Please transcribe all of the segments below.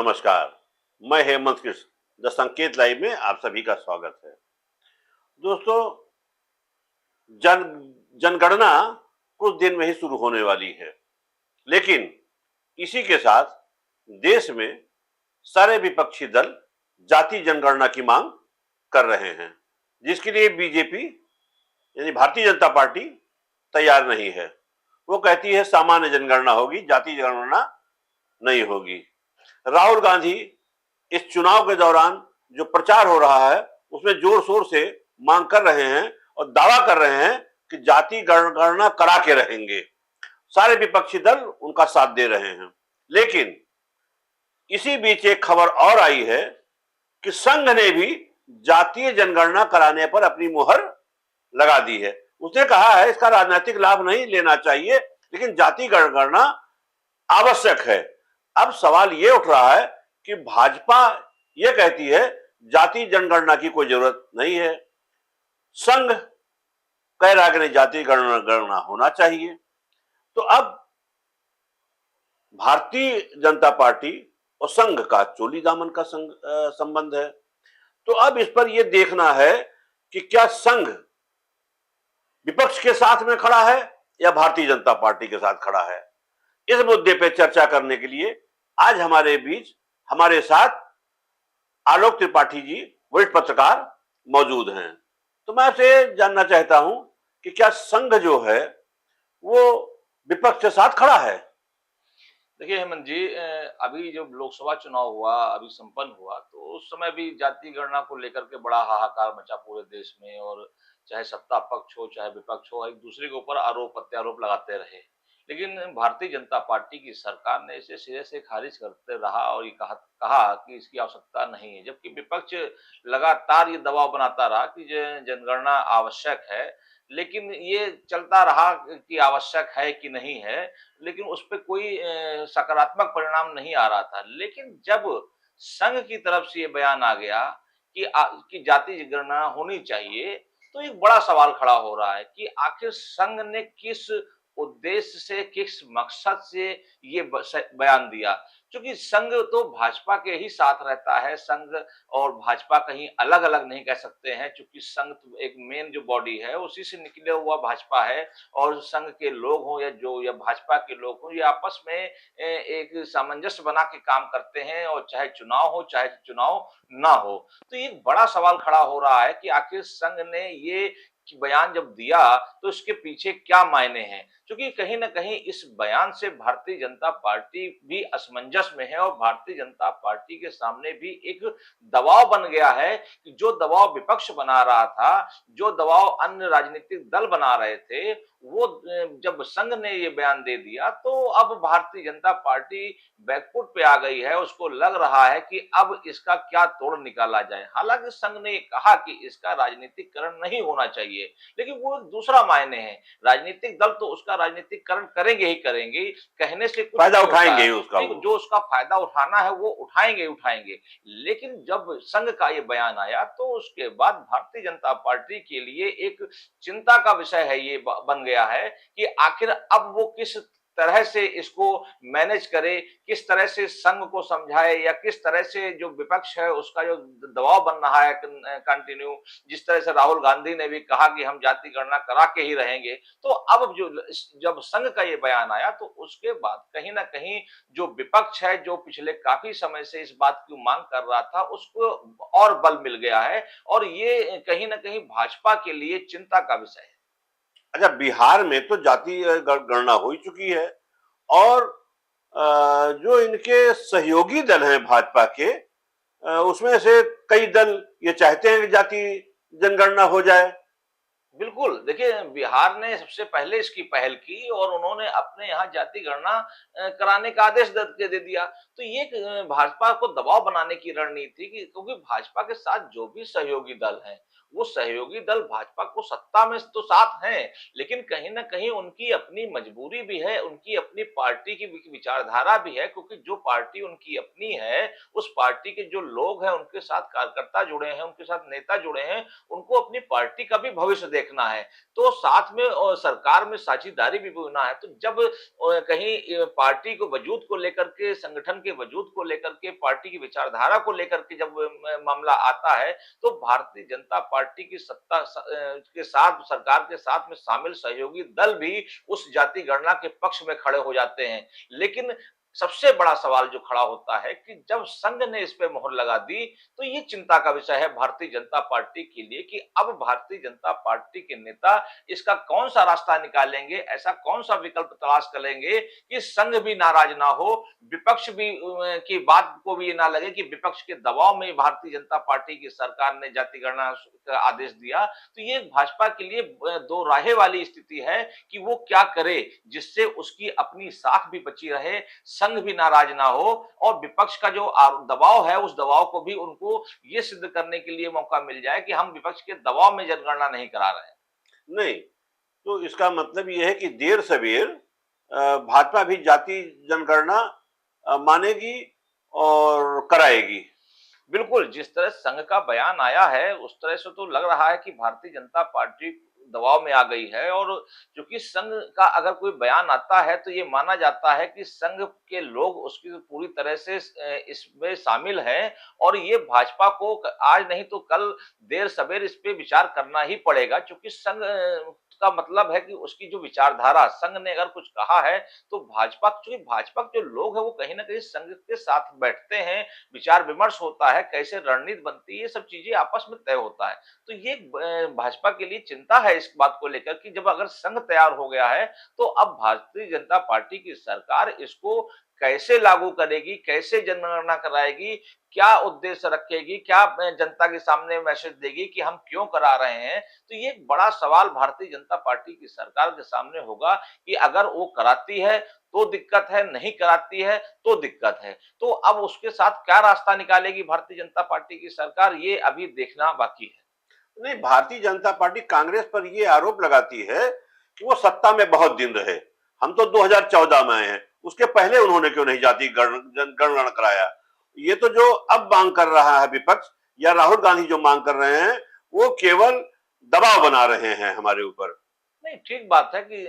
नमस्कार। मैं हेमंत कृष्ण द संकेत लाइव में आप सभी का स्वागत है। दोस्तों, जन जनगणना कुछ दिन में ही शुरू होने वाली है, लेकिन इसी के साथ देश में सारे विपक्षी दल जाति जनगणना की मांग कर रहे हैं, जिसके लिए बीजेपी यानी भारतीय जनता पार्टी तैयार नहीं है। वो कहती है सामान्य जनगणना होगी, जाति जनगणना नहीं होगी। राहुल गांधी इस चुनाव के दौरान जो प्रचार हो रहा है उसमें जोर शोर से मांग कर रहे हैं और दावा कर रहे हैं कि जाति गणना करा के रहेंगे। सारे विपक्षी दल उनका साथ दे रहे हैं, लेकिन इसी बीच एक खबर और आई है कि संघ ने भी जातीय जनगणना कराने पर अपनी मुहर लगा दी है। उसने कहा है इसका राजनीतिक लाभ नहीं लेना चाहिए, लेकिन जाति जनगणना आवश्यक है। अब सवाल ये उठ रहा है कि भाजपा ये कहती है जाति जनगणना की कोई जरूरत नहीं है, संघ कह रहा है कि नहीं जाति गणना होना चाहिए। तो अब भारतीय जनता पार्टी और संघ का चोली दामन का संबंध है। तो अब इस पर यह देखना है कि क्या संघ विपक्ष के साथ में खड़ा है या भारतीय जनता पार्टी के साथ खड़ा है। इस मुद्दे पर चर्चा करने के लिए आज हमारे बीच हमारे साथ आलोक त्रिपाठी जी वरिष्ठ पत्रकार मौजूद हैं। तो मैं आपसे जानना चाहता हूं कि क्या संघ जो है वो विपक्ष के साथ खड़ा है। देखिए हेमंत जी, अभी जब लोकसभा चुनाव हुआ, अभी संपन्न हुआ, तो उस समय भी जाति गणना को लेकर के बड़ा हाहाकार मचा पूरे देश में। और चाहे सत्ता पक्ष हो चाहे विपक्ष हो, एक दूसरे के ऊपर आरोप प्रत्यारोप लगाते रहे। लेकिन भारतीय जनता पार्टी की सरकार ने इसे सिरे से खारिज करते रहा और ये कहा कहा कि इसकी आवश्यकता नहीं है, जबकि विपक्ष लगातार ये दबाव बनाता रहा कि जनगणना आवश्यक है। लेकिन ये चलता रहा कि आवश्यक है कि नहीं है, लेकिन उस पे कोई सकारात्मक परिणाम नहीं आ रहा था। लेकिन जब संघ की तरफ से ये बयान आ गया कि जाति गणना होनी चाहिए, तो एक बड़ा सवाल खड़ा हो रहा है कि आखिर संघ ने किस उद्देश्य से, किस मकसद से ये बयान दिया। क्योंकि संघ तो भाजपा के ही साथ रहता है, संघ और भाजपा कहीं अलग-अलग नहीं कह सकते हैं, क्योंकि संघ तो एक मेन जो बॉडी है, उसी से निकले हुआ भाजपा है। और संघ के लोग हों या भाजपा के लोग हों, ये आपस में एक सामंजस्य बना के काम करते हैं, और चाहे चुनाव हो चाहे चुनाव ना हो। तो ये एक बड़ा सवाल खड़ा हो रहा है कि आखिर संघ ने ये बयान जब दिया तो इसके पीछे क्या मायने हैं। क्योंकि कहीं न कहीं इस बयान से भारतीय जनता पार्टी भी असमंजस में है, और भारतीय जनता पार्टी के सामने भी एक दबाव बन गया है कि जो दबाव विपक्ष बना रहा था, जो दबाव अन्य राजनीतिक दल बना रहे थे, वो जब संघ ने ये बयान दे दिया, तो अब भारतीय जनता पार्टी बैकफुट पे आ गई है। उसको लग रहा है कि अब इसका क्या तोड़ निकाला जाए। हालांकि संघ ने कहा कि इसका राजनीतिकरण नहीं होना चाहिए, लेकिन वो एक दूसरा मायने है। राजनीतिक दल तो उसका राजनीतिकरण करेंगे ही करेंगे, कहने से कुछ फायदा नहीं होता उठाएंगे है। ही उसका नहीं, वो। जो उसका फायदा उठाना है वो उठाएंगे ही उठाएंगे। लेकिन जब संघ का ये बयान आया, तो उसके बाद भारतीय जनता पार्टी के लिए एक चिंता का विषय है, ये बन गया है कि आखिर अब वो किस तरह से इसको मैनेज करे, किस तरह से संघ को समझाए, या किस तरह से जो विपक्ष है उसका जो दबाव बन रहा है कंटिन्यू। जिस तरह से राहुल गांधी ने भी कहा कि हम जाति गणना करा के ही रहेंगे। तो अब जब संघ का ये बयान आया, तो उसके बाद कहीं ना कहीं जो विपक्ष है, जो पिछले काफी समय से इस बात की मांग कर रहा था, उसको और बल मिल गया है। और ये कहीं ना कहीं भाजपा के लिए चिंता का विषय है। अच्छा, बिहार में तो जाति गणना हो ही चुकी है और जो इनके सहयोगी दल हैं भाजपा के, उसमें से कई दल ये चाहते हैं कि जाति जनगणना हो जाए। बिल्कुल, देखिए बिहार ने सबसे पहले इसकी पहल की, और उन्होंने अपने यहाँ जाति गणना कराने का आदेश दे दिया। तो ये एक भाजपा को दबाव बनाने की रणनीति, क्योंकि भाजपा के साथ जो भी सहयोगी दल हैं, वो सहयोगी दल भाजपा को सत्ता में तो साथ हैं, लेकिन कहीं न कहीं उनकी अपनी मजबूरी भी है, उनकी अपनी पार्टी की विचारधारा भी है, क्योंकि जो पार्टी उनकी अपनी है, उस पार्टी के जो लोग हैं, उनके साथ कार्यकर्ता जुड़े हैं, उनके साथ नेता जुड़े हैं, उनको अपनी पार्टी का भी भविष्य देखना है। तो साथ में सरकार में साझेदारी भी होना है। तो जब कहीं पार्टी को वजूद को लेकर के, संगठन के वजूद को लेकर के, पार्टी की विचारधारा को लेकर के जब मामला आता है, तो भारतीय जनता पार्टी की के साथ, सरकार के साथ में शामिल सहयोगी दल भी उस जाति गणना के पक्ष में खड़े हो जाते हैं। लेकिन सबसे बड़ा सवाल जो खड़ा होता है कि जब संघ ने इस पे मोहर लगा दी, तो ये चिंता का विषय है भारतीय जनता पार्टी के लिए कि अब भारतीय जनता पार्टी के नेता इसका कौन-सा रास्ता निकालेंगे, ऐसा कौन-सा विकल्प तलाश करेंगे कि संघ भी नाराज ना हो, विपक्ष भी की बात को भी ये ना लगे कि विपक्ष के दबाव में भारतीय जनता पार्टी की सरकार ने जाति गणना का आदेश दिया। तो ये भाजपा के लिए दो राहे वाली स्थिति है कि वो क्या करे जिससे उसकी अपनी साख भी बची रहे, संघ भी नाराज ना हो और विपक्ष का जो दबाव है उस दबाव को भी उनको ये सिद्ध करने के लिए मौका मिल जाए कि हम विपक्ष के दबाव में जनगणना नहीं करा रहे हैं। नहीं, तो इसका मतलब ये है कि देर सवेर भाजपा भी जाति जनगणना मानेगी और कराएगी। बिल्कुल, जिस तरह संघ का बयान आया है, उस तरह से तो लग रहा है कि भारतीय जनता पार्टी दबाव में आ गई है और चूँकि संघ का अगर कोई बयान आता है, तो ये माना जाता है कि संघ के लोग उसकी पूरी तरह से इसमें शामिल हैं और ये भाजपा को आज नहीं तो कल देर-सबेर इस पे विचार करना ही पड़ेगा, चूँकि संघ का मतलब है कि उसकी जो विचारधारा, संघ ने अगर कुछ कहा है, तो चूँकि भाजपा के जो लोग हैं, वो कहीं न कहीं संघ के साथ बैठते हैं, विचार-विमर्श होता है, कैसे रणनीति बनती है, ये सब चीज़ें आपस में तय होता है। तो ये भाजपा के लिए चिंता है इस बात को लेकर कि जब अगर संघ तैयार हो गया है, तो अब भारतीय जनता पार्टी की सरकार इसको कैसे लागू करेगी, कैसे जनगणना कराएगी, क्या उद्देश्य रखेगी, क्या जनता के सामने मैसेज देगी कि हम क्यों करा रहे हैं। तो ये एक बड़ा सवाल भारतीय जनता पार्टी की सरकार के सामने होगा कि अगर वो कराती है, तो दिक्कत है, नहीं कराती है, तो दिक्कत है। तो अब उसके साथ क्या रास्ता निकालेगी भारतीय जनता पार्टी की सरकार, ये अभी देखना बाकी है। नहीं, भारतीय जनता पार्टी कांग्रेस पर ये आरोप लगाती है कि वो सत्ता में बहुत दिन रहे। हम तो 2014 में आए हैं, उसके पहले उन्होंने क्यों नहीं जाति गणना कराया। ये तो जो अब मांग कर रहा है विपक्ष या राहुल गांधी जो मांग कर रहे हैं, वो केवल दबाव बना रहे हैं हमारे ऊपर। नहीं, ठीक बात है कि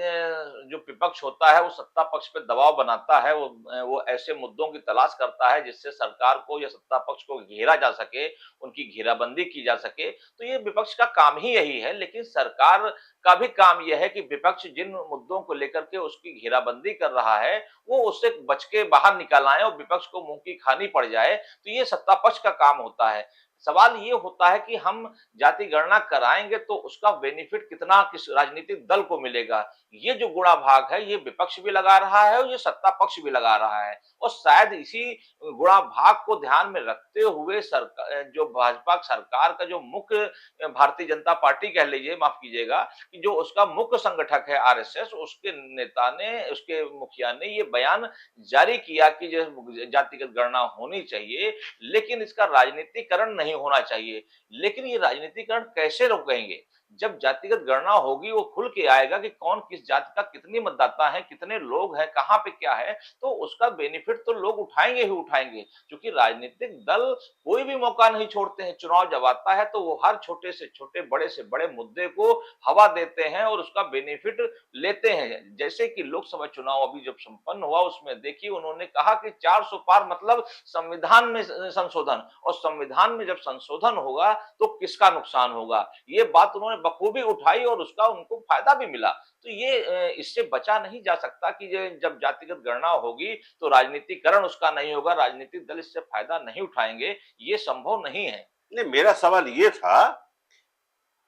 जो विपक्ष होता है वो सत्ता पक्ष पे दबाव बनाता है, वो ऐसे मुद्दों की तलाश करता है जिससे सरकार को या सत्ता पक्ष को घेरा जा सके, उनकी घेराबंदी की जा सके। तो ये विपक्ष का काम ही यही है, लेकिन सरकार का भी काम ये है कि विपक्ष जिन मुद्दों को लेकर के उसकी घेराबंदी कर रहा है, वो उससे बच के बाहर निकल आए और विपक्ष को मुँह की खानी पड़ जाए, तो ये सत्ता पक्ष का काम होता है। सवाल ये होता है कि हम जाति गणना कराएँगे तो उसका बेनिफिट कितना किस राजनीतिक दल को मिलेगा। ये जो गुणा भाग है, ये विपक्ष भी लगा रहा है और ये सत्ता पक्ष भी लगा रहा है और शायद इसी गुणा भाग को ध्यान में रखते हुए जो भाजपा सरकार का जो मुख्य भारतीय जनता पार्टी कह लीजिए, माफ़ कीजिएगा, कि जो उसका मुख्य संगठक है आरएसएस, उसके नेता ने, उसके मुखिया ने ये बयान जारी किया कि जो जातिगत गणना होनी चाहिए, लेकिन इसका राजनीतिकरण नहीं होना चाहिए। लेकिन ये राजनीतिकरण कैसे रोकेंगे? जब जातिगत गणना होगी वो खुल के आएगा कि कौन किस जाति का कितने मतदाता है, कितने लोग हैं, कहाँ पे क्या है, तो उसका बेनिफिट तो लोग उठाएँगे ही उठाएँगे। क्योंकि राजनीतिक दल कोई भी मौका नहीं छोड़ते हैं, चुनाव जब आता है तो वो हर छोटे से छोटे, बड़े से बड़े मुद्दे को हवा देते हैं और उसका बेनिफिट लेते हैं। जैसे कि लोकसभा चुनाव अभी जब संपन्न हुआ उसमें देखिए उन्होंने कहा कि 400 पार मतलब संविधान में संशोधन और संविधान में जब संशोधन होगा तो किसका नुकसान होगा। ये बात उन्होंने बखूबी उठाई और उसका उनको फायदा भी मिला। तो ये इससे बचा नहीं जा सकता कि ये जब जातिगत गणना होगी तो राजनीतिकरण उसका नहीं होगा, राजनीतिक दल इससे फायदा नहीं उठाएँगे, ये संभव नहीं है। नहीं, मेरा सवाल ये था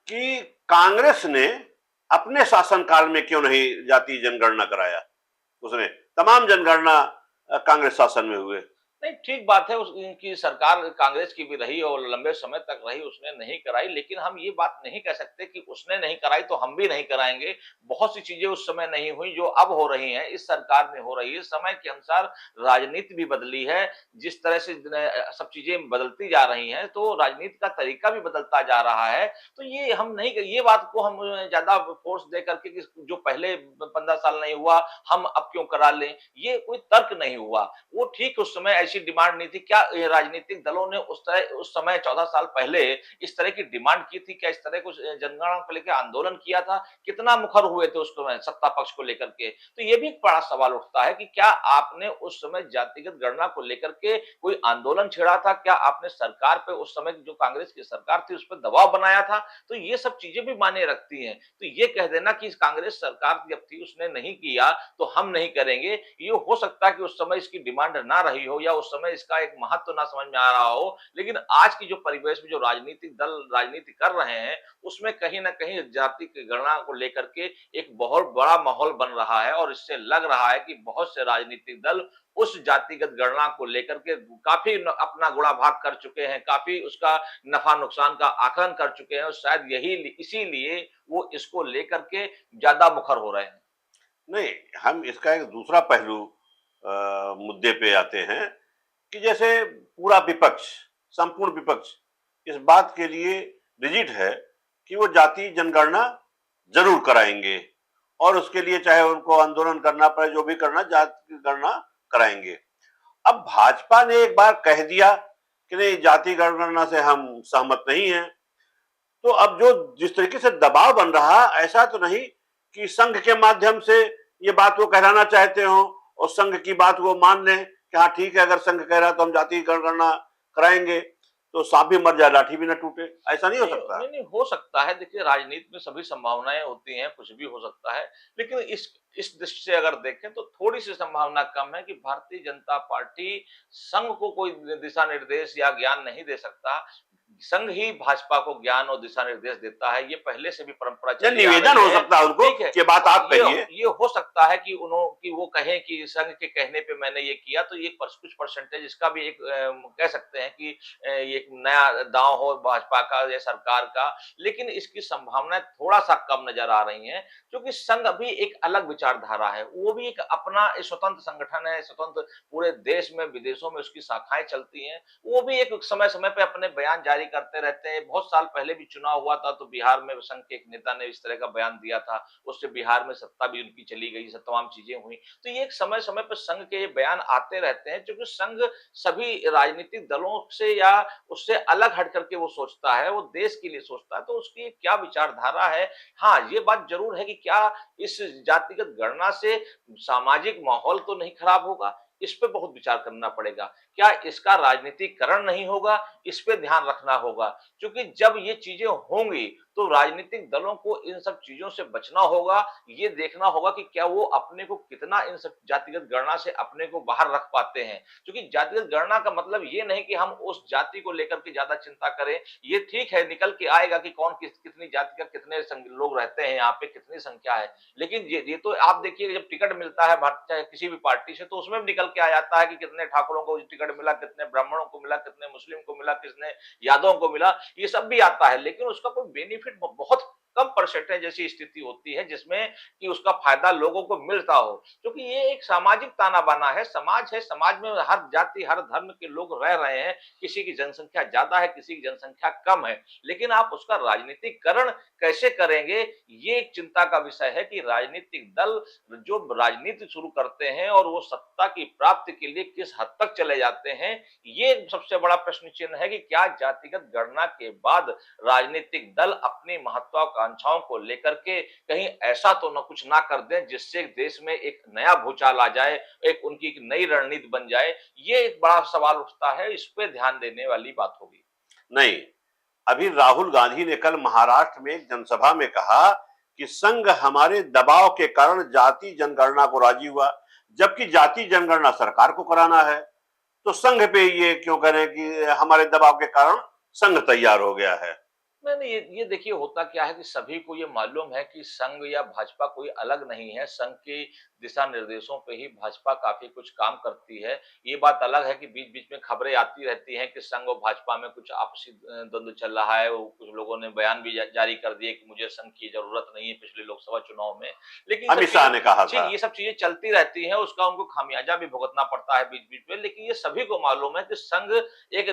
कि कांग्रेस ने अपने शासनकाल में क्यों नहीं जाति जनगणना कराया। उसने तमाम जनगणना कांग्रेस शासन में हुए। नहीं, ठीक बात है, उस इनकी सरकार कांग्रेस की भी रही और लंबे समय तक रही, उसने नहीं कराई। लेकिन हम ये बात नहीं कह सकते कि उसने नहीं कराई तो हम भी नहीं कराएँगे। बहुत सी चीज़ें उस समय नहीं हुई जो अब हो रही हैं, इस सरकार में हो रही है। समय के अनुसार राजनीति भी बदली है, जिस तरह से सब चीज़ें बदलती जा रही हैं, तो राजनीति का तरीका भी बदलता जा रहा है। तो ये हम नहीं ये बात को हम ज़्यादा फ़ोर्स दे करके कि जो पहले 15 साल नहीं हुआ, हम अब क्यों करा लें, ये कोई तर्क नहीं हुआ। वो ठीक उस समय ऐसी डिमांड नहीं थी। क्या राजनीतिक दलों ने उस समय 14 साल पहले इस तरह की डिमांड की थी? क्या इस तरह कुछ जनगणना को लेके आंदोलन किया था? कितना मुखर हुए थे उस समय सत्ता पक्ष को लेकर के? तो ये भी एक बड़ा सवाल उठता है कि क्या आपने उस समय जातिगत गणना को लेकर के कोई आंदोलन छेड़ा था? क्या आपने सरकार पे उस समय जो कांग्रेस की सरकार थी, उस पे दबाव बनाया था? तो ये सब चीज़ें भी मायने रखती हैं। तो ये कह देना कि कांग्रेस सरकार जब थी उसने नहीं किया, तो हम नहीं करेंगे, ये हो सकता है कि उस समय इसकी डिमांड ना रही हो या उस समय इसका एक महत्व ना समझ में आ रहा हो। लेकिन आज की जो परिवेश में जो राजनीतिक दल राजनीति कर रहे हैं, उसमें कहीं न कहीं जाति की गणना को लेकर के एक बहुत बड़ा माहौल बन रहा है और इससे लग रहा है कि बहुत से राजनीतिक दल उस जातिगत गणना को लेकर के काफ़ी न अपना गुणा-भाग कर चुके हैं, काफ़ी उसका नफ़ा-नुकसान का आकलन कर चुके हैं और शायद इसीलिए वो इसको लेकर के ज़्यादा मुखर हो रहे हैं। नहीं, हम इसका एक दूसरा पहलू मुद्दे पे आते हैं कि जैसे पूरा विपक्ष, संपूर्ण विपक्ष इस बात के लिए रिजिड है कि वो जाति जनगणना जरूर कराएंगे और उसके लिए चाहे उनको आंदोलन करना पड़े, जो भी करना, जाति गणना कराएंगे। अब भाजपा ने एक बार कह दिया कि नहीं, जाति गणना से हम सहमत नहीं हैं, तो अब जो जिस तरीके से दबाव बन रहा, ऐसा तो नहीं कि संघ के माध्यम से ये बात वो कहलाना चाहते हो और संघ की बात वो मान लें कि हाँ ठीक है, अगर संघ कह रहा है तो हम जाति गणना कराएंगे, तो सांप भी मर जाए लाठी भी ना टूटे, ऐसा नहीं हो नहीं, सकता। नहीं, नहीं हो सकता है। देखिए राजनीति में सभी संभावनाएँ होती हैं, कुछ भी हो सकता है। लेकिन इस दृष्टि से अगर देखें तो थोड़ी-सी संभावना कम है कि भारतीय जनता पार्टी संघ को कोई दिशा निर्देश या ज्ञान नहीं दे सकता। संघ ही भाजपा को ज्ञान और दिशा निर्देश देता है। ये पहले से भी परंपरा या चली आ निवेदन रही हो है। सकता है उनको ठीक है। कि बात आप ये कहिए। ये हो सकता है कि वो कहें कि संघ के कहने पे मैंने ये किया, तो ये कुछ परसेंटेज इसका भी एक कह सकते हैं कि ये एक नया दांव हो भाजपा का या सरकार का। लेकिन इसकी संभावनाएं थोड़ा-सा कम नज़र आ रही हैं, क्योंकि संघ अभी एक अलग विचारधारा है। वो भी एक अपना एक स्वतंत्र संगठन है, स्वतंत्र पूरे देश में, विदेशों में उसकी शाखाएँ चलती हैं। वो भी एक समय-समय पे अपने बयान जारी करते रहते हैं। बहुत साल पहले भी चुनाव हुआ था, तो बिहार में संघ के एक नेता ने इस तरह का बयान दिया था। उससे बिहार में सत्ता भी उनकी चली गई, सब तमाम चीज़ें हुई। तो ये एक समय-समय पे संघ के ये बयान आते रहते हैं, क्योंकि संघ सभी राजनीतिक दलों से या उससे अलग हट करके वो सोचता है, वो देश के लिए सोचता है, तो उसकी क्या विचारधारा है। हाँ, ये बात ज़रूर है कि क्या इस जातिगत गणना से सामाजिक माहौल तो नहीं खराब होगा? इस पे बहुत विचार करना पड़ेगा। क्या इसका राजनीतिकरण नहीं होगा? इस पे ध्यान रखना होगा। क्योंकि जब ये चीज़ें होंगी, तो राजनीतिक दलों को इन सब चीज़ों से बचना होगा। ये देखना होगा कि क्या वो अपने को कितना इन सब जातिगत गणना से अपने को बाहर रख पाते हैं। क्योंकि जातिगत गणना का मतलब ये नहीं कि हम उस जाति को लेकर के ज़्यादा चिंता करें। ये ठीक है, निकल के आएगा कि कौन कितनी जाति का कितने लोग रहते हैं यहाँ पे, कितनी संख्या है। लेकिन ये तो आप देखिए, जब टिकट मिलता है चाहे किसी भी पार्टी से, तो उसमें भी निकल के आ जाता है कि कितने ठाकुरों को टिकट मिला, कितने ब्राह्मणों को मिला, कितने मुस्लिम को मिला, कितने यादवों को मिला, ये सब भी आता है। लेकिन उसका कोई बेनिफिट बहुत कम परसेंटेज ऐसी स्थिति होती है जिसमें कि उसका फायदा लोगों को मिलता हो। क्योंकि ये एक सामाजिक ताना-बाना है, समाज है, समाज में हर जाति, हर धर्म के लोग रह रहे हैं। किसी की जनसंख्या ज़्यादा है, किसी की जनसंख्या कम है। लेकिन आप उसका राजनीतिकरण कैसे करेंगे, ये एक चिंता का विषय है कि राजनीतिक दल जो राजनीति शुरू करते हैं और वो सत्ता की प्राप्ति के लिए किस हद तक चले जाते हैं, ये सबसे बड़ा प्रश्न चिन्ह है कि क्या जातिगत गणना के बाद राजनीतिक दल अपनी महत्वाकांक्षाओं को लेकर के कहीं ऐसा तो न कुछ ना कर दें जिससे देश में एक नया भूचाल आ जाए, एक उनकी एक नई रणनीति बन जाए। ये एक बड़ा सवाल उठता है, इस पे ध्यान देने वाली बात होगी। नहीं, अभी राहुल गांधी ने कल महाराष्ट्र में एक जनसभा में कहा कि संघ हमारे दबाव के कारण जाति जनगणना को राजी हुआ, जबकि जाति जनगणना सरकार को कराना है। तो संघ पे ये क्यों करें कि हमारे दबाव के कारण संघ तैयार हो गया है। नहीं, नहीं, ये देखिए होता क्या है कि सभी को ये मालूम है कि संघ या भाजपा कोई अलग नहीं है। संघ के दिशा निर्देशों पे ही भाजपा काफ़ी कुछ काम करती है। ये बात अलग है कि बीच-बीच में खबरें आती रहती हैं कि संघ और भाजपा में कुछ आपसी द्वंद्व चल रहा है। वो कुछ लोगों ने बयान भी जारी कर दिए कि मुझे संघ की ज़रूरत नहीं है पिछले लोकसभा चुनाव में। लेकिन ये सब अमित शाह चीज़ें ने कहा ठीक था। ये सब चीज़ें चलती रहती हैं, उसका उनको खामियाजा भी भुगतना पड़ता है बीच-बीच में। लेकिन ये सभी को मालूम है कि संघ एक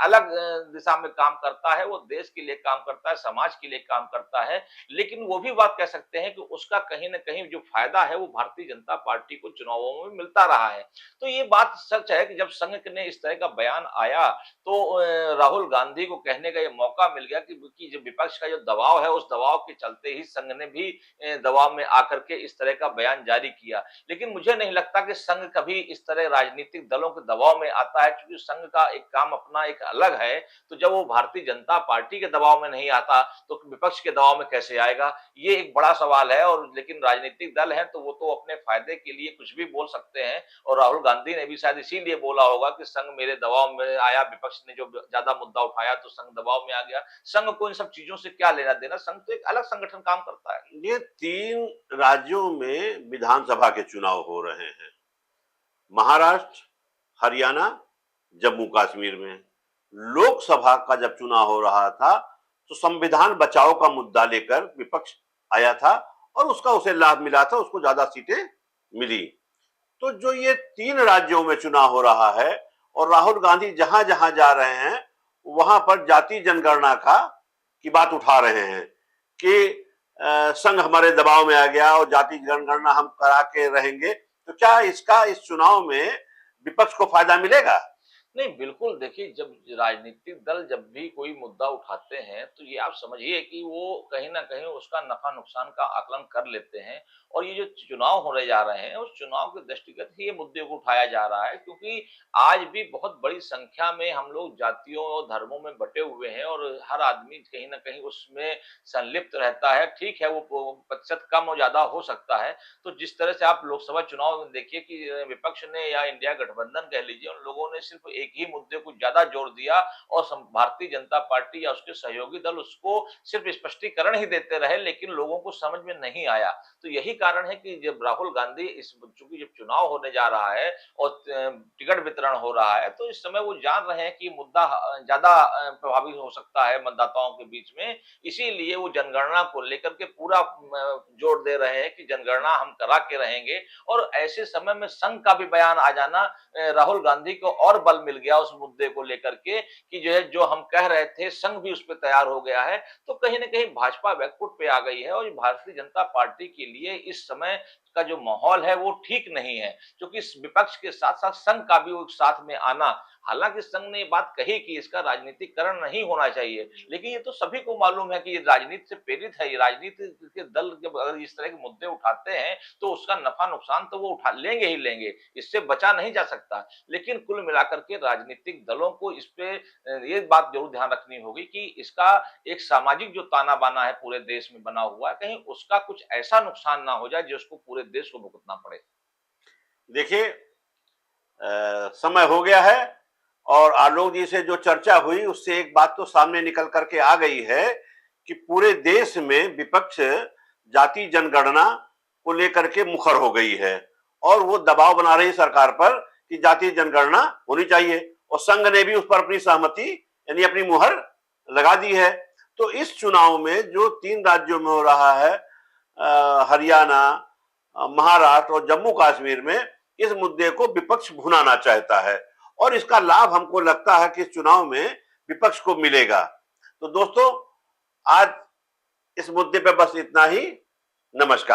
अलग दिशा में काम करता है, वो देश के लिए काम करता है, समाज के लिए काम करता है। लेकिन वो भी बात कह सकते हैं कि उसका कहीं न कहीं जो फ़ायदा है वो भारतीय जनता पार्टी को चुनावों में मिलता रहा है। तो ये बात सच है कि जब संघ ने इस तरह का बयान आया तो राहुल गांधी को कहने का ये मौका मिल गया कि जो विपक्ष का जो दबाव है उस दबाव के चलते ही संघ ने भी दबाव में आकर के इस तरह का बयान जारी किया। लेकिन मुझे नहीं लगता कि संघ कभी इस तरह राजनीतिक दलों के दबाव में आता है क्योंकि संघ का एक काम अपना एक अलग है। तो जब वो भारतीय जनता पार्टी के दबाव में नहीं आता तो विपक्ष के दबाव में कैसे आएगा? ये एक बड़ा सवाल है और लेकिन राजनीतिक दल हैं तो वो तो अपने फायदे के लिए कुछ भी बोल सकते हैं और राहुल गांधी ने भी शायद इसीलिए बोला होगा कि संघ मेरे दबाव में आया, विपक्ष ने जो ज्यादा मुद्दा उठाया तो संघ दबाव में आ गया। संघ को इन सब चीजों से क्या लेना देना? संघ तो एक अलग संगठन काम करता है। ये 3 राज्यों में विधानसभा के चुनाव हो रहे हैं। महाराष्ट्र, हरियाणा, जम्मू कश्मीर में। लोकसभा का जब चुनाव हो रहा था तो संविधान बचाओ का मुद्दा लेकर विपक्ष आया था और उसका उसे लाभ मिला था, उसको ज्यादा सीटें मिली। तो जो ये 3 राज्यों में चुनाव हो रहा है और राहुल गांधी जहां जहां जा रहे हैं वहां पर जाति जनगणना का की बात उठा रहे हैं कि संघ हमारे दबाव में आ गया और जाति जनगणना हम करा के रहेंगे। तो क्या इसका इस चुनाव में विपक्ष को फायदा मिलेगा? नहीं, बिल्कुल देखिए जब राजनीतिक दल जब भी कोई मुद्दा उठाते हैं, तो ये आप समझिए कि वो कहीं न कहीं उसका नफ़ा-नुकसान का आकलन कर लेते हैं और ये जो चुनाव होने जा रहे हैं, उस चुनाव के दृष्टिगत ही ये मुद्दे को उठाया जा रहा है क्योंकि आज भी बहुत बड़ी संख्या में हम लोग जातियों और धर्मों में बँटे हुए हैं और हर आदमी कहीं न कहीं उसमें संलिप्त रहता है। ठीक है, वो प्रतिशत कम और ज़्यादा हो सकता है। तो जिस तरह से आप लोकसभा चुनाव में देखिए कि विपक्ष ने या इंडिया गठबंधन कह लीजिए, उन लोगों ने सिर्फ एक ही मुद्दे को ज्यादा जोर दिया और भारतीय जनता पार्टी या उसके सहयोगी दल उसको सिर्फ स्पष्टीकरण ही देते रहे लेकिन लोगों को समझ में नहीं आया। तो यही कारण है कि जब राहुल गांधी इस चूंकि जब चुनाव होने जा रहा है और टिकट वितरण हो रहा है तो इस समय वो जान रहे हैं कि ये मुद्दा ज्यादा प्रभावी हो सकता है मतदाताओं के बीच में। इसीलिए वो जनगणना को लेकर के पूरा जोर दे रहे हैं कि जनगणना हम करा के रहेंगे और ऐसे समय में संघ का भी बयान आ जाना राहुल गांधी को और बल मिल गया उस मुद्दे को लेकर के कि जो है जो हम कह रहे थे संघ भी उस पर तैयार हो गया है। तो कहीं न कहीं भाजपा बैकफुट पे आ गई है और भारतीय जनता पार्टी के लिए इस समय का जो माहौल है वो ठीक नहीं है क्योंकि इस विपक्ष के साथ-साथ संघ का भी वो साथ में आना हालांकि संघ ने ये बात कही कि इसका राजनीतिकरण नहीं होना चाहिए लेकिन ये तो सभी को मालूम है कि ये राजनीति से प्रेरित है। ये राजनीति के दल जब अगर इस तरह के मुद्दे उठाते हैं तो उसका नफा नुकसान तो वो उठा लेंगे ही लेंगे, इससे बचा नहीं जा सकता। लेकिन कुल मिलाकर के राजनीतिक दलों को इस पे ये बात जरूर ध्यान रखनी होगी कि इसका एक सामाजिक जो ताना-बाना है पूरे देश में बना हुआ है, कहीं उसका कुछ ऐसा नुकसान ना हो जाए जिसको पूरे देश को भुगतना पड़े। देखिए, समय हो गया है और आलोक जी से जो चर्चा हुई उससे एक बात तो सामने निकल करके आ गई है कि पूरे देश में विपक्ष जाति जनगणना को लेकर के मुखर हो गई है और वो दबाव बना रही सरकार पर कि जाति जनगणना होनी चाहिए और संघ ने भी उस पर अपनी सहमति यानी अपनी मुहर लगा दी है। तो इस चुनाव में जो 3 राज्यों में हो रहा है, हरियाणा, महाराष्ट्र और जम्मू कश्मीर में, इस मुद्दे को विपक्ष भुनाना चाहता है और इसका लाभ हमको लगता है कि इस चुनाव में विपक्ष को मिलेगा। तो दोस्तों, आज इस मुद्दे पे बस इतना ही। नमस्कार।